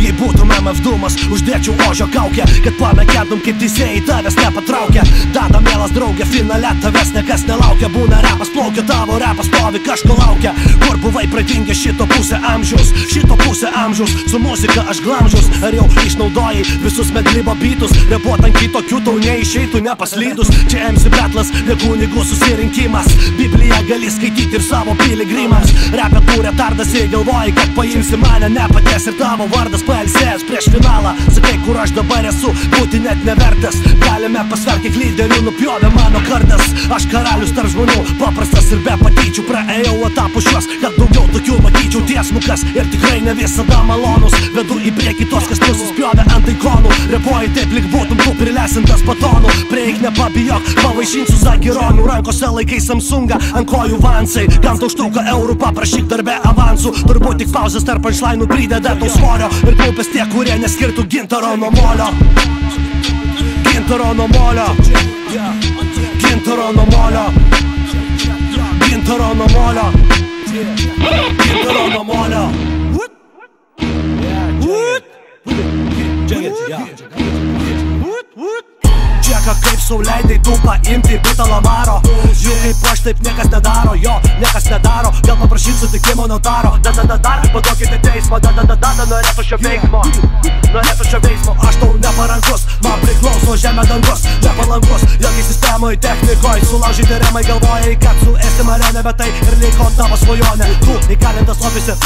Jei būtumėm apdūmas, uždėčiau ožio kaukę, kad pamėgintum kaip teisėjai tavęs nepatraukia. Dada mielas draugė, finale tavęs nekas nelaukia. Būna repas plaukia, tavo repas stovi, kažko laukia. Kur buvai pradingę šito pusę amžiaus, su muzika aš glamžiaus. Ar jau išnaudojai visus medlibo bitus, repuot ant kitokių tau neišeitų nepaslydus. Čia MC Betlas, ne kunigų susirinkimas, Bibliją gali skaityti ir savo piligrimams. Repė tu retardas ir galvoji, kad paimsi mane, nepaties ir tavo vardas pailsėjęs prieš finalą. Sakai, kur aš dabar esu, būti net nevertas. Galime pasverti, kiek lyderių nupjovė mano kardas. Aš karalius tarp žmonių, paprastas ir be patyčių. Praėjau etapus šiuos, kad daugiau tokių matyčiau. Tiesmukas ir tikrai ne visada malonus, vedu į priekį tos, kas nusispjovė ant ikonų. Repuoji taip, lyg būtum tu prilesintas batonų. Prieik nepabijok, pavaišinsiu Zakironių. Rankose laikai Samsungą, ant kojų vansai. Kam tau užtruko eurų, paprašyk darbe avansų. Turbūt tik pauzės tarp punchline'ų prideda tau svorio. Ir kaupės tie, kurie neskirtų gintaro nuo molio. Gintaro nuo molio. Gintaro nuo molio. Gintaro nuo molio. Gintaro nuo molio. Čeka kaip sau leidai tu paimti bitą Lamaro. Jų kaip aš taip niekas nedaro, jo, niekas nedaro. Gal paprašyt sutikimo notaro. Dar, paduokite teismo. Norėtų šio veiksmo. Aš tau neparankus, man priklauso žemė dangus. Nepalankus, jokiai sistemai, technikoj. Sulaužyti remai galvojai, kad su esi marionė, bet tai ir liko tavo svajonė. Tu įkalintas ofise,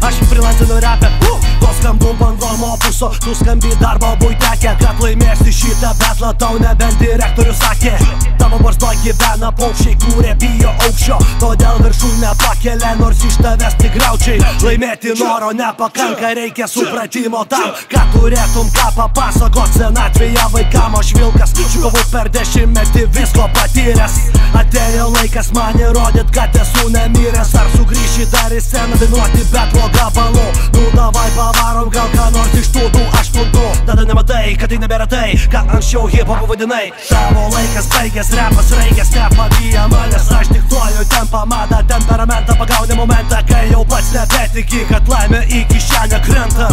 aš freelancinu repę. To skambu bangom opuso, tu skambi darbo buitekė. Kad laimėsi šitą betlą, tau nebent direktorius sakė. Tavo barzdoj gyvena paukščiai, kurie bijo aukščio. Todėl viršų nepakelia, nors iš tavęs tik griaučiai. Laimėti noro nepakanka, reikia supratimo tam, kad turėtum ką papasakot senatvėje vaikam. Aš vilkas, škovau per dešimtmetį visko patyręs. Atėjo laikas man įrodyt, kad esu nemiręs. Ar sugrįši dar į sceną dainuoti betlo gabalų? Nu davai pavarom, gal ką nors iš tų 8. Tada nematai, kad tai nebėra tai, ką anksčiau hip-hopą vadinai. Tavo laikas baigęs, repas raigęs, nepavyja manęs. Aš diktuoju tempą, madą, temperamentą, pagauni momentą, kai jau pats nebetiki, kad laimė į kišenę krenta.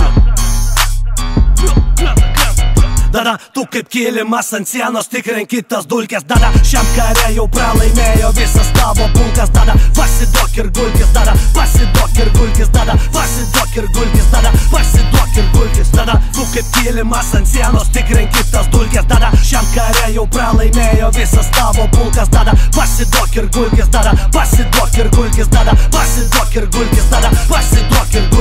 Dada, tu kaip kilimas ant sienos, tikrinkit tas dulkės. Dada, šiam kare jau pralaimėjo visas tavo pulkas. Dada, pasiduok ir gulkis. Dada, pasiduok ir gulkis. Dada, pasiduok ir gulkis. Dada, pasiduok ir gulkis. Dada, tu kaip kilimas ant sienos, tikrinkit tas dulkės. Dada, šiam kare jau pralaimėjo visas tavo pulkas. Dada, pasiduok ir gulkis. Dada, pasiduok ir gulkis. Dada, pasiduok ir gulkis. Dada, pasiduok ir gulkis.